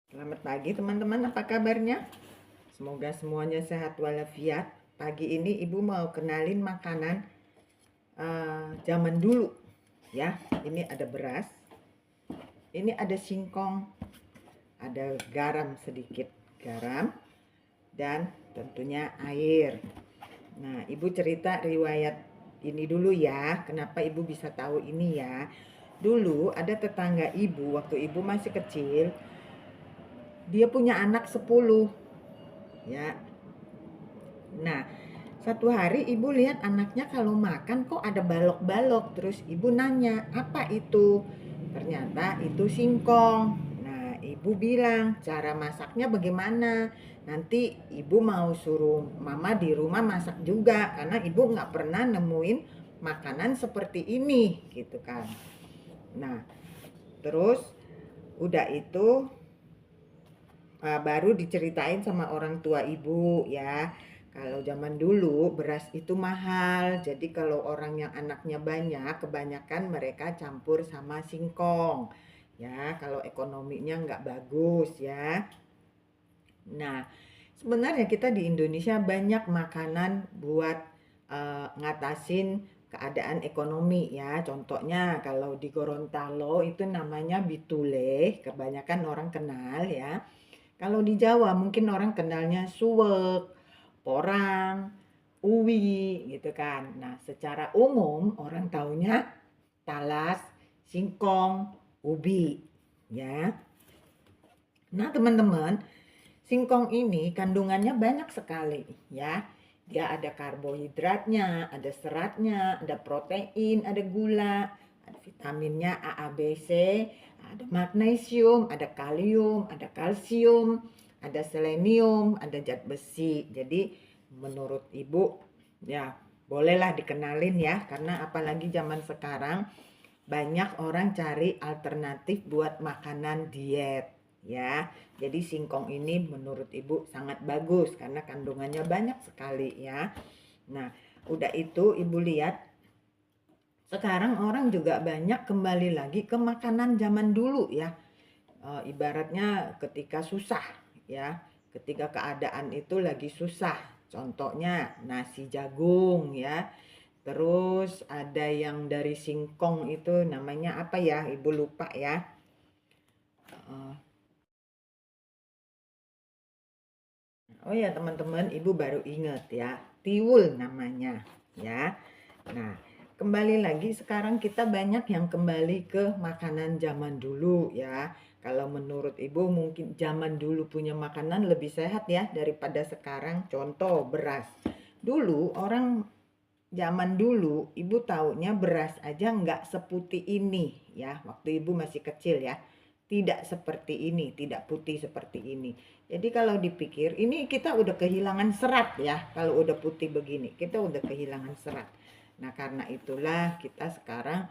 Selamat pagi teman-teman, apa kabarnya? Semoga semuanya sehat walafiat. Pagi ini ibu mau kenalin makanan zaman dulu ya. Ini ada beras, ini ada singkong, ada garam sedikit, garam, dan tentunya air. Nah, ibu cerita riwayat ini dulu ya, kenapa ibu bisa tahu ini ya. Dulu ada tetangga ibu waktu ibu masih kecil, dia punya anak 10 ya. Nah, satu hari ibu lihat anaknya kalau makan kok ada balok-balok. Terus ibu nanya, apa itu? Ternyata itu singkong. Nah, ibu bilang, cara masaknya bagaimana? Nanti ibu mau suruh mama di rumah masak juga. Karena ibu nggak pernah nemuin makanan seperti ini, gitu kan. Nah, terus udah itu baru diceritain sama orang tua ibu ya. Kalau zaman dulu beras itu mahal, jadi kalau orang yang anaknya banyak, kebanyakan mereka campur sama singkong. Ya, kalau ekonominya nggak bagus ya. Nah, sebenarnya kita di Indonesia banyak makanan buat ngatasin keadaan ekonomi ya. Contohnya kalau di Gorontalo itu namanya bitule, kebanyakan orang kenal ya. Kalau di Jawa mungkin orang kenalnya suwek, porang, uwi gitu kan. Nah, secara umum orang taunya talas, singkong, ubi ya. Nah, teman-teman, singkong ini kandungannya banyak sekali ya. Dia ada karbohidratnya, ada seratnya, ada protein, ada gula, ada vitaminnya A, A, B, C, ada magnesium, ada kalium, ada kalsium, ada selenium, ada zat besi. Jadi menurut ibu ya bolehlah dikenalin ya, karena apalagi zaman sekarang banyak orang cari alternatif buat makanan diet ya. Jadi singkong ini menurut ibu sangat bagus karena kandungannya banyak sekali ya. Nah, udah itu ibu lihat sekarang orang juga banyak kembali lagi ke makanan zaman dulu ya. Ibaratnya ketika susah ya, ketika keadaan itu lagi susah. Contohnya nasi jagung ya. Terus ada yang dari singkong itu namanya apa ya? Ibu lupa ya. Oh ya teman-teman, ibu baru ingat ya. Tiwul namanya ya. Nah, kembali lagi sekarang kita banyak yang kembali ke makanan zaman dulu ya. Kalau menurut ibu mungkin zaman dulu punya makanan lebih sehat ya daripada sekarang. Contoh beras. Dulu orang zaman dulu ibu taunya beras aja nggak seputih ini ya. Waktu ibu masih kecil ya. Tidak seperti ini, tidak putih seperti ini. Jadi kalau dipikir ini kita udah kehilangan serat ya. Kalau udah putih begini, kita udah kehilangan serat. Nah, karena itulah kita sekarang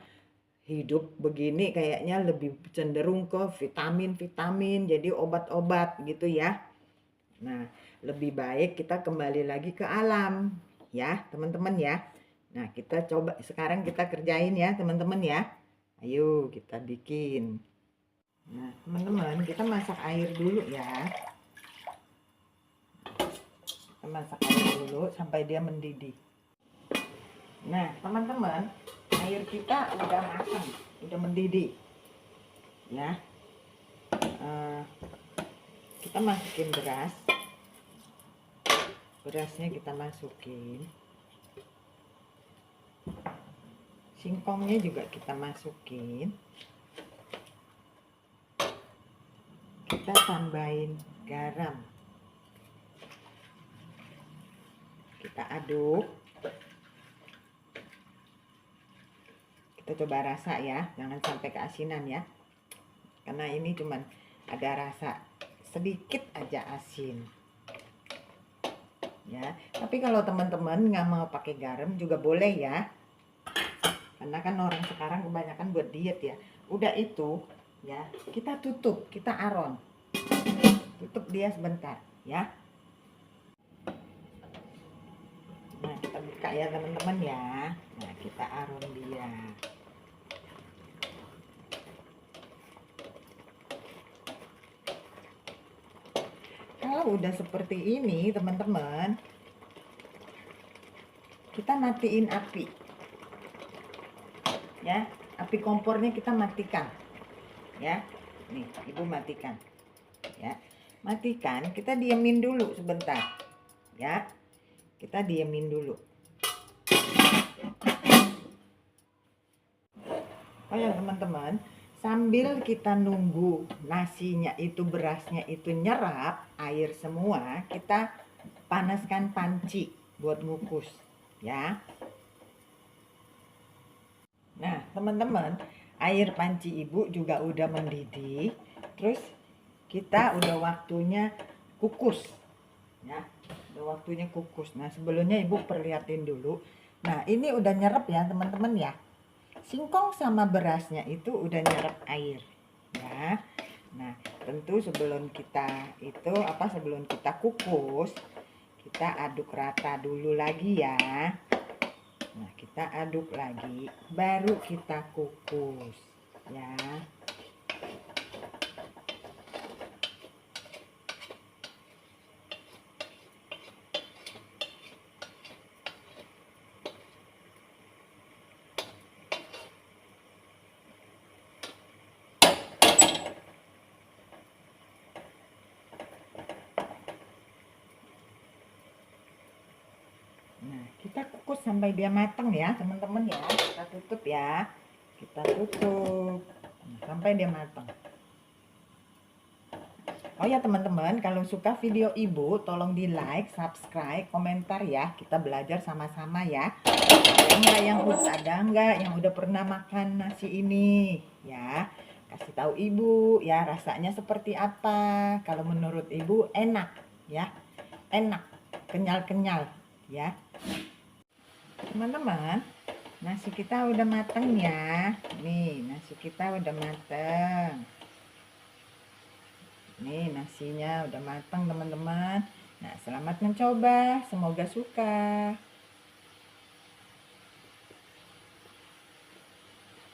hidup begini kayaknya lebih cenderung ke vitamin-vitamin, jadi obat-obat gitu ya. Nah, lebih baik kita kembali lagi ke alam ya, teman-teman ya. Nah, kita coba sekarang kita kerjain ya, teman-teman ya. Ayo kita bikin. Nah, teman-teman, kita masak air dulu ya. Kita masak air dulu sampai dia mendidih. Nah, teman-teman, air kita udah matang, udah mendidih. Ya. Kita masukin beras. Berasnya kita masukin. Singkongnya juga kita masukin. Kita tambahin garam. Kita aduk. Kita coba rasa ya, jangan sampai keasinan ya. Karena ini cuman ada rasa sedikit aja asin. Ya, tapi kalau teman-teman nggak mau pakai garam juga boleh ya. Karena kan orang sekarang kebanyakan buat diet ya. Udah itu ya, kita tutup, kita aron. Tutup dia sebentar ya. Nah, kita buka ya teman-teman ya. Nah, kita aron dia. Kalau udah seperti ini, teman-teman, kita matiin api. Ya, api kompornya kita matikan. Ya. Nih, Ibu matikan. Ya. Matikan, kita diemin dulu sebentar. Ya. Kita diemin dulu. Oh ya, teman-teman, sambil kita nunggu nasinya itu, berasnya itu nyerap air semua, kita panaskan panci buat ngukus ya. Nah, teman-teman, air panci Ibu juga udah mendidih. Terus kita udah waktunya kukus ya. Udah waktunya kukus. Nah, sebelumnya Ibu perlihatin dulu. Nah, ini udah nyerap ya, teman-teman ya. Singkong sama berasnya itu udah nyerap air ya. Nah, tentu sebelum kita kukus, kita aduk rata dulu lagi ya. Nah, kita aduk lagi, baru kita kukus ya. Nah, kita kukus sampai dia matang ya, teman-teman ya. Kita tutup ya. Kita tutup. Nah, sampai dia matang. Oh ya, teman-teman, kalau suka video Ibu, tolong di like, subscribe, komentar ya. Kita belajar sama-sama ya. Ada nggak yang udah pernah makan nasi ini? Ya, kasih tahu Ibu ya, rasanya seperti apa. Kalau menurut Ibu enak ya. Enak, kenyal-kenyal ya. Teman-teman, nasi kita udah matang ya. Nih, nasi kita udah matang. Nih, nasinya udah matang, teman-teman. Nah, selamat mencoba. Semoga suka.